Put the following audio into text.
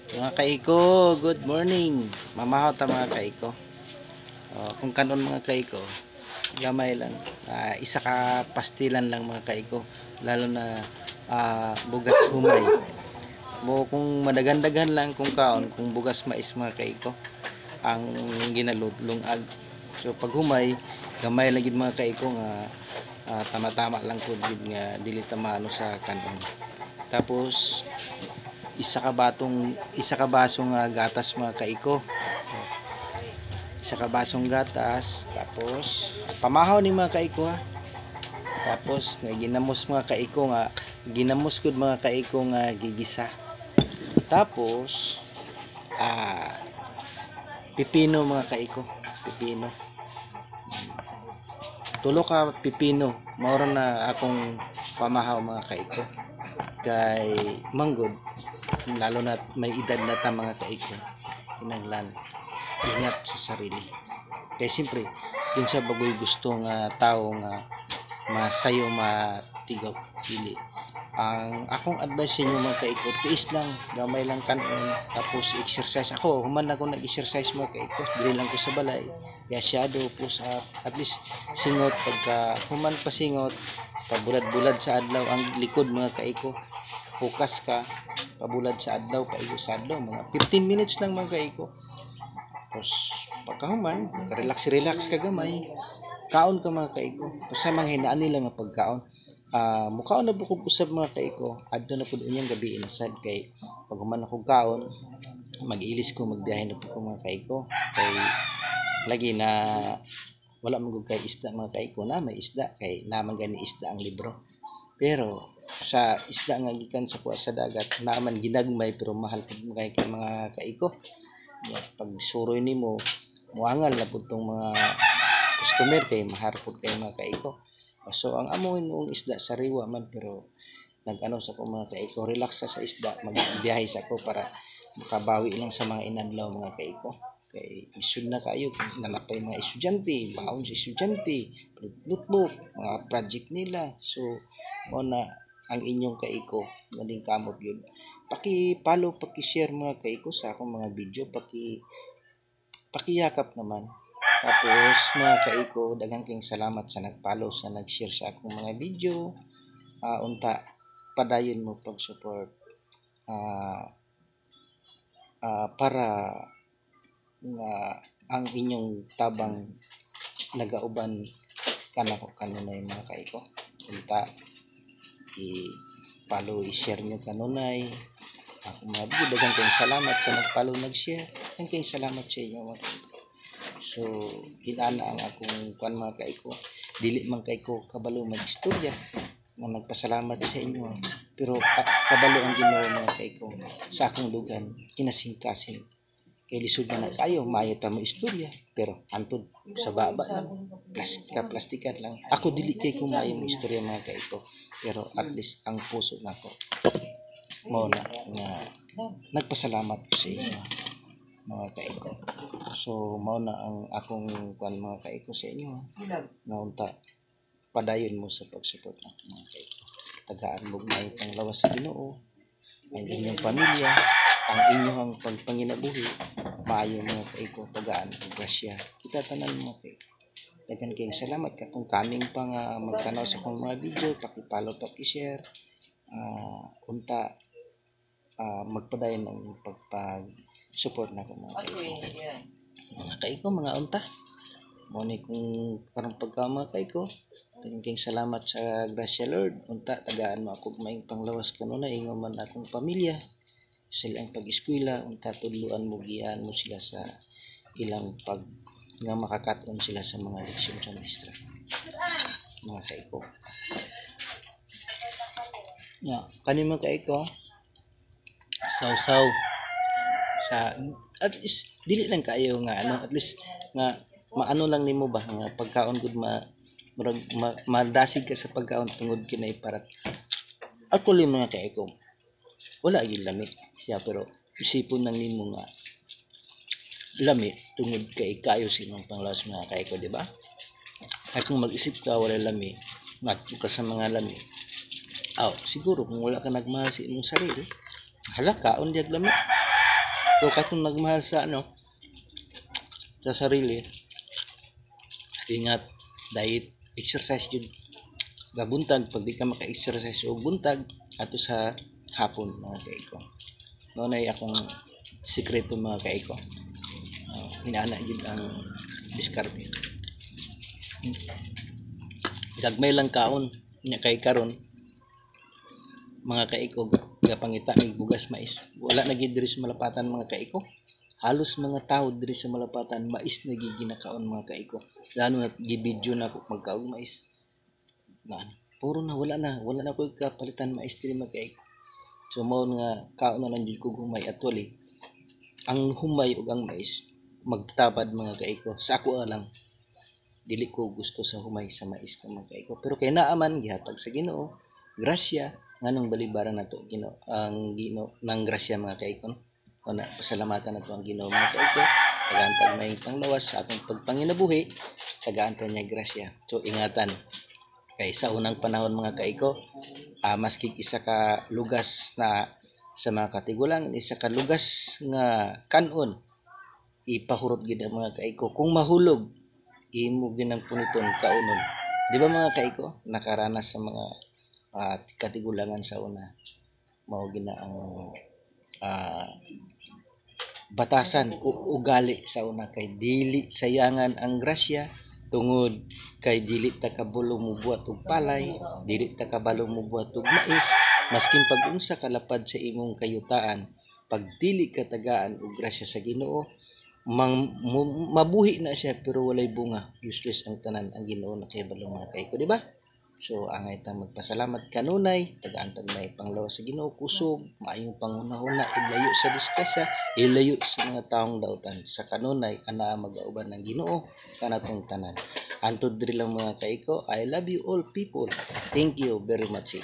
Mga kaiko, good morning. Mamahaw ta mga kaiko. Kung kanon mga kaiko, gamay lang. Isa ka pastilan lang mga kaiko. Lalo na bugas humay. Mo kung madagandagan lang kung kaon, kung bugas mais mga kaiko, ang ginaludlong-ag. So pag humay, gamay lang gid mga kaiko nga tama-tama lang ko gid nga dili ta maano sa kanon. Tapos isa ka basong gatas mga kaiko, isa ka basong gatas. Tapos pamahaw ni mga kaiko ha. Tapos nga ginamos mga kaiko nga ginamos gud mga kaiko nga gigisa. Tapos pipino mga kaiko, pipino, tulo ka pipino mao na akong pamahaw mga kaiko kay manggod, lalo na may edad na ta mga kaiko. Kinahanglan ingat sa sarili kay siyempre kinsa bagoy gusto nga tao nga masayo matigaw dili. Ang akong advice sa inyo mga kaiko, tiis lang, gamay lang kanon. Tapos exercise ako, human ako nag-exercise mga kaiko, dili lang ko sa balay, kaya shadow, push up, at least singot. Pagka human pa singot, pabulad-bulad sa adlaw ang likod mga kaiko, focus ka, pabulad sa adlaw, paigo sa adlaw, mga 15 minutes lang mga kaiko. Tapos pagkahuman, relax ka gamay, kaon ka mga kaiko. Tapos sa mga hinaan nila nga pagkaon, mukhaon na bukog usab mga kaiko, adto na pud unyang gabi inasad kay pag human akong kaon, mag-ilis ko, magbiyahe na po ko mga kaiko. Kay lagi na wala man gud kay isda mga kaiko, na may isda kay naman gani isda ang libro. Pero sa isda nga gikan sa kuha sa dagat, naman ginagmay pero mahal pud kay mga kaiko. Pag suroy nimo, muangal na pud tong mga customer kay mahar pud kay mga kaiko. So ang amoy noong isda sariwa man, pero nag-ano sa ko mga kaiko, relax sa isda, magbiyahe sa ko para makabawi lang sa mga inadlaw mga kaiko. Kay isud na kayo, nanapay mga estudyante, baon sa estudyante, lutbok, mga project nila. So mo na ang inyong kaiko, galing kamot yun. Paki-follow, paki-share mga kaiko sa akong mga video, pakiyakap naman. Tapos mga kaiko, daghang kayong salamat sa nag-follow, sa nag-share sa akong mga video. Unta padayon mo pag-support para nga ang inyong tabang nagauban kanako kanunay mga kaiko. Unta i-follow, i-share nyo kanunay akong mga video. Daghang kayong salamat sa nag-follow, nag-share. Daghang kayong salamat sa inyo mga kaiko. So kinana ang akong kuan mga kaiko, dili man kaiko kabalo mag-istorya nga nagpasalamat sa inyo, pero kabalo ang Ginoo mga kaiko sa akong dugan kinasingkasin. Kay lisod na kayo maayo ta mo istorya, pero antod sa baba lang, plastikan lang. Ako dili kay ko maayo mo istorya mga kaiko, pero at least ang puso nako mao na nga nagpasalamat ko sa inyo mga kaiko. So mao na ang akong kuan mga kaiko sa inyo, nga unta padayon mo sa pag-support nato mga kaiko. Tagaan mo may panglawas sa Ginoo, ang inyong pamilya, ang inyong pagpanginabuhi maayo mga kaiko. Tagaan og grasya kita tanan mga kaiko. Daghan kayong salamat ka kung kaming pa nga magtanaw sa akong mga video, paki-follow, paki-share. Unta magpadayon ng support na ko mga kaiko, mga unta mo ni kung karong pagka mga kaiko. Daghang salamat sa grasya Lord. Unta tagaan mo ako may panglawas kanunay, ingon man akong pamilya sila ang pag-eskwela. Unta tudluan mo, giyan mo sila sa ilang pag nga makakaton sila sa mga leksyon sa maestra mga kaiko. Kani mga kaiko, saw sa at least dili lang kayo nga ano, at least nga maano lang nimo ba nga pagkaon gud madasig ka sa pagkaon tungod kinay parat. Ako li mga kaiko, wala gyud lami siya, pero isipon nang nimo nga lami tungod kay kayo sinong panglawas mga kaiko, di ba? At kung mag-isip ka wala lami, matyo ka sa mga lami, siguro kung wala ka nagmahal sa imong sarili, hala kaon diag lami. So katong nagmahal sa sa sarili, ingat, diet, exercise jud gabuntag pag di ka maka-exercise o buntag ato sa hapon mga kaiko. No na akong sikreto mga kaiko. Hinana jud ang diskarte. Gagmay lang kaon nya kay karon mga kaiko gapangita mig bugas mais. Wala na gid diri sa malapatan mga kaiko. Halos mga tao diri sa malapatan mais na giginakaon mga kaiko. Lalo na gi-video na ako magkaog mais. Puro na wala na ko kapalitan mais diri mga kaiko. So mao nga kaon na lang jud ko humay actually. Ang humay ug ang mais magtabad mga kaiko. Sa ako lang dili ko gusto sa humay sa mais ka mga kaiko. Pero kay naaman gihatag sa Ginoo, grasya nganong balibaran nato Ginoo ang Ginoo ng grasya mga kaiko. Una pasalamatan nato ang Ginoo mga kaiko. Tagaantag may panglawas sa atong pagpanginabuhi, tagaantay niya grasya. So ingatan kay sa unang panahon mga kaiko, maski isa ka lugas na sa mga katigulang, isa ka lugas nga kanon ipahurot gid ang mga kaiko. Kung mahulog imo ginang puniton kaunon. Di ba mga kaiko, nakaranas sa mga katigulangan sa una, mao gina ang batasan o ugali sa una kay dili sayangan ang grasya tungod kay dili ta kabalo mo buhat og palay, dili ta kabalo mo buhat og mais, maskin pag unsa kalapad sa imong kayutaan, pag dili ka tagaan og grasya sa Ginoo, mabuhi na siya pero walay bunga, useless ang tanan ang Ginoo na kay balong mga kaiko, di ba? So angay ta magpasalamat kanunay, tagaantag may panglawas sa Ginoo, kusog, maayong pangunahuna, ilayo sa diskasya, ilayo sa mga taong dautan. Sa kanunay ana magauban ng Ginoo kanatong tanan. Antod diri lang mga kaiko, I love you all people. Thank you very much.